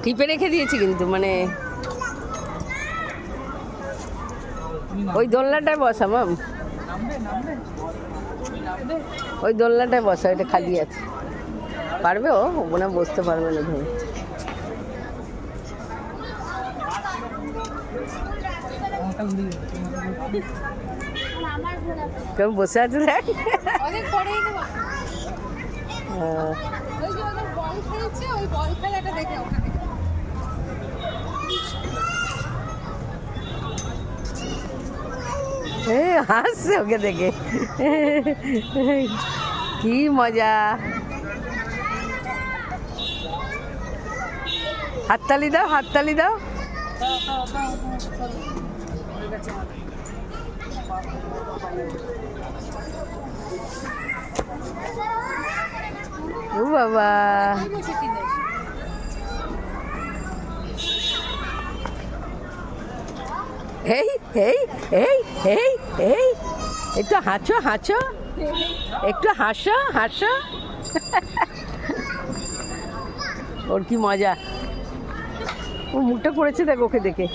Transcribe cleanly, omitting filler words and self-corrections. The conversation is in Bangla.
টিপে রেখে দিয়েছি কিন্তু মানে ওই দোলনাটায় বসা মাম, ওই দোলনাটায় বসা, ওইটা খালি আছে। পারবে ও ওখানে বসতে পারবে না ধরে। কেমন বসে আছে দেখ। হাসছে ওকে দেখে, কি মজা। হাততালি দাও, হাততালি দাও। ও বাবা, এই এই এই এই এই একটু হাঁচো হাঁচো, একটু হাসো হাসো। ওর কি মজা, ওর মুখটা করেছে দেখ ওকে দেখে।